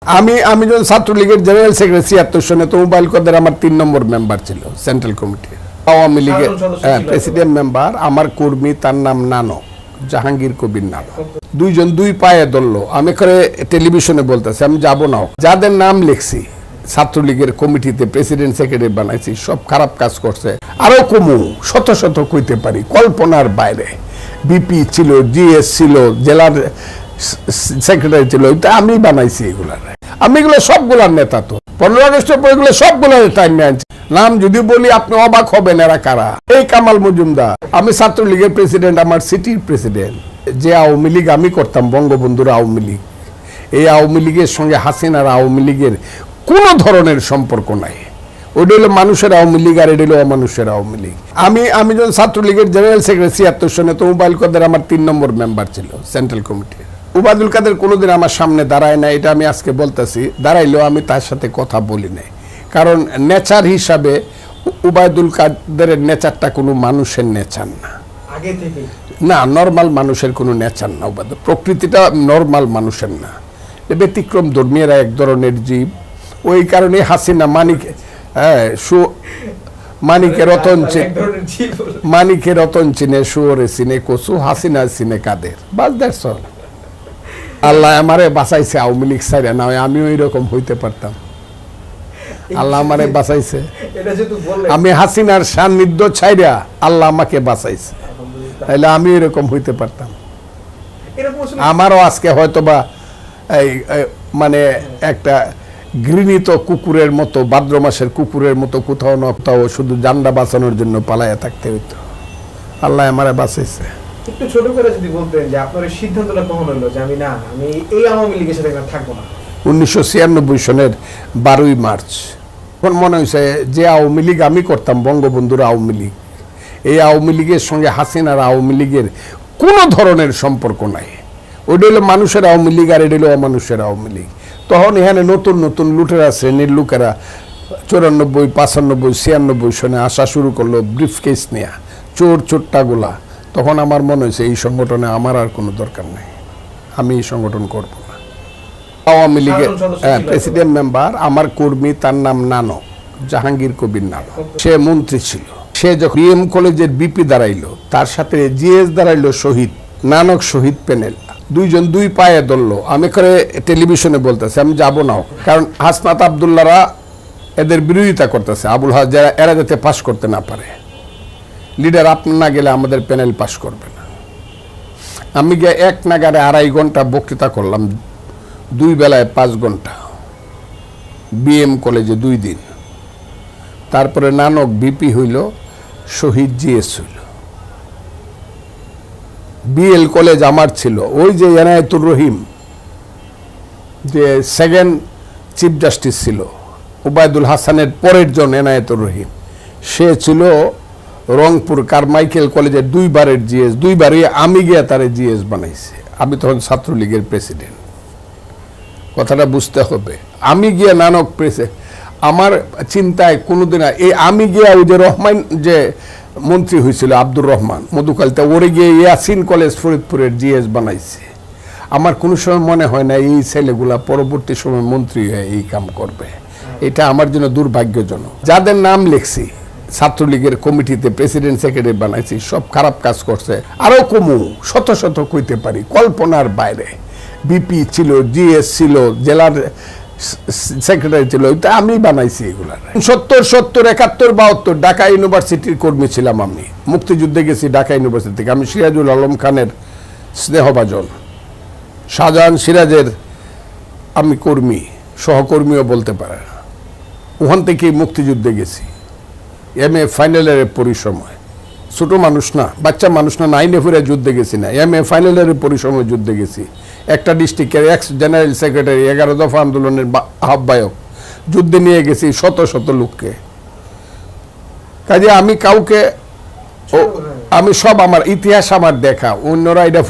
আমি যখন ছাত্রলীগের জেনারেল সেক্রেটারি ৭৬ সনে তো মোবাইল কদের আমার ৩ নম্বর মেম্বার ছিল সেন্ট্রাল কমিটির। আওয়ামী লীগের প্রেসিডেন্ট মেম্বার আমার কর্মী, তার নাম নানো, জাহাঙ্গীর কবির নানো। দুইজন দুই পায়ে ধরলো। আমি করে টেলিভিশনে বলতেছি আমি যাব না। যাদের নাম লিখছি ছাত্রলীগের কমিটিতে প্রেসিডেন্ট সেক্রেটারি বানাইছি সব খারাপ কাজ করছে। আরো কমু শত শত কইতে পারি, কল্পনার বাইরে। বিপি ছিল, জিএস ছিল, জেলার সেক্রেটারি ছিল, আমি বানাইছি এগুলা। আমি এগুলো সবগুলার নেতা। তো 15 আগস্টের পর এগুলো সবগুলোর টাইম আনছি। নাম যদি বলি আপনি অবাক হবেন এরা কারা। এই কামাল মজুমদার, আমি ছাত্রলীগের প্রেসিডেন্ট, আমার সিটির প্রেসিডেন্ট। যে আওয়ামী লীগ আমি করতাম, বঙ্গবন্ধুর আওয়ামী লীগ, এই আওয়ামী লীগের সঙ্গে হাসিনার আওয়ামী লীগের কোন ধরনের সম্পর্ক নাই। ওইটা হলো মানুষের আওয়ামী লীগ আর এটা হলো অমানুষের আওয়ামী লীগ। আমি যখন ছাত্রলীগের জেনারেল সেক্রেটারি ৭৬ সনে তো মোবাইল কদের আমার ৩ নম্বর মেম্বার ছিল সেন্ট্রাল কমিটির। উবায়দুল কাদের কোনোদিন আমার সামনে দাঁড়ায় না, এটা আমি আজকে বলতেছি। দাঁড়াইলেও আমি তার সাথে কথা বলি নাই, কারণ নেচার হিসাবে উবায়দুল কাদেরের নেচারটা কোনো মানুষের নেচার না, আগে থেকে না, নর্মাল মানুষের কোনো নেচার না। উবায়দুল প্রকৃতিটা নর্মাল মানুষের না, ব্যতিক্রম ধর্মীয়রা এক ধরনের জীব। ওই কারণে হাসিনা মানিকে রতন চিনে, শুয়োরে চিনে কচু, হাসিনা চিনে কাদের। বাস দ্যাটস অল। আল্লাহ আমারে বাঁচাইছে আওয়ামী লীগ ছাইরা, না আমিও এরকম হইতে পারতাম। আল্লাহ আমারে বাঁচাইছে, আমি হাসিনার সান্নিধ্য ছাইরা আল্লাহ আমাকে বাঁচাইছে, তাইলে আমি এরকম হইতে পারতাম। আমারও আজকে হয়তোবা মানে একটা ঘৃণিত কুকুরের মতো, ভাদ্র মাসের কুকুরের মতো কোথাও না কোথাও শুধু জান্ডা বাঁচানোর জন্য পালাইয়া থাকতে হইতো। আল্লাহ আমারে বাঁচাইছে। একটু ছোট করে যদি বলতেন যে আপনার সিদ্ধান্তটা কখন হলো যে আমি এই আওয়ামী লীগের সাথে থাকবো না? 1996 সনের 12ই মার্চ। এখন মনে হয়েছে যে আওয়ামী লীগ আমি করতাম, বঙ্গবন্ধুর আওয়ামী লীগ, এই আওয়ামী লীগের সঙ্গে হাসিনার আওয়ামী লীগের কোনো ধরনের সম্পর্ক নাই। ওইটা হলো মানুষের আওয়ামী লীগ আর এটা হলো অমানুষের আওয়ামী লীগ। তখন এখানে নতুন নতুন লুটেরা শ্রেণীর লোকেরা 94, 95, 96 সনে আসা শুরু করলো ব্রিফকেস নেয়া, চোর চোট্টাগুলা। তখন আমার মনে হয়েছে এই সংগঠনে আমার আর কোনো দরকার নেই, আমি এই সংগঠন করব না। আওয়ামী লীগের প্রেসিডেন্ট মেম্বার আমার কর্মী, তার নাম নানো, জাহাঙ্গীর কবির নানো। সে মন্ত্রী ছিল। সে যখন বিএম কলেজের বিপি দাঁড়াইলো, তার সাথে জিএস দাঁড়াইলো শহীদ, নানক শহীদ প্যানেল। দুইজন দুই পায়ে ধরলো। আমি করে টেলিভিশনে বলতেছি আমি যাব না, কারণ হাসনাত আবদুল্লাহরা এদের বিরোধিতা করতেছে। আবুল হাজ যারা, এরা যাতে পাশ করতে না পারে। লিডার আপনার না গেলে আমাদের প্যানেল পাশ করবে না। আমি গিয়ে এক নাগারে 2.5 ঘন্টা বক্তৃতা করলাম, 2 বেলায় 5 ঘন্টা, বিএম কলেজে 2 দিন। তারপরে নানক বিপি হইল, শহীদ জিএস হইল। বিএল কলেজ আমার ছিল। ওই যে এনায়েতুর রহিম, যে সেকেন্ড চিফ জাস্টিস ছিল, ওবায়দুল হাসানের পরের জন এনায়েতুর রহিম, সে ছিল রংপুর কারমাইকেল কলেজের 2 বারের জিএস। 2 বারই আমি গিয়ে তারে জিএস বানাইছে। আমি তখন ছাত্রলীগের প্রেসিডেন্ট। কথাটা বুঝতে হবে। আমি গিয়ে নানক প্রেসে, আমার চিন্তায় কোনোদিন এই আমি গিয়া ওই যে রহমান যে মন্ত্রী হয়েছিল আব্দুর রহমান মধুকালিতে, ওরে গিয়ে ইয়াসিন কলেজ ফরিদপুরের জিএস বানাইছে। আমার কোনো সময় মনে হয় না এই ছেলেগুলা পরবর্তী সময় মন্ত্রী হয়ে এই কাম করবে। এটা আমার জন্য দুর্ভাগ্যজনক। যাদের নাম লিখছি ছাত্রলীগের কমিটিতে প্রেসিডেন্ট সেক্রেটারি বানাইছি সব খারাপ কাজ করছে। আরো কমু শত শত কইতে পারি, কল্পনার বাইরে। বিপি ছিল, জিএস ছিল, জেলার সেক্রেটারি ছিল, আমি বানাইছি এগুলা। 70, 71, 72 ঢাকা ইউনিভার্সিটির কর্মী ছিলাম আমি। মুক্তিযুদ্ধে গেছি ঢাকা ইউনিভার্সিটি থেকে। আমি সিরাজুল আলম খানের স্নেহভাজন, শাহজাহান সিরাজের আমি কর্মী, সহকর্মীও বলতে পারে। ওখান থেকেই মুক্তিযুদ্ধে গেছি। MA ফাইনালের পরিসময়, ছোট মানুষ না, বাচ্চা মানুষ না, 9-এ ফিরে যুদ্ধে গেছি না, MA ফাইনালের পরিসময় যুদ্ধে গেছি। একটা ডিস্ট্রিক্টের এক্স জেনারেল সেক্রেটারি, 11 দফা আন্দোলনের আহ্বায়ক, যুদ্ধে নিয়ে গেছি শত শত লোককে। কাজে আমি কাউকে, আমি সব, আমার ইতিহাস আমার দেখা, অন্যরা এটা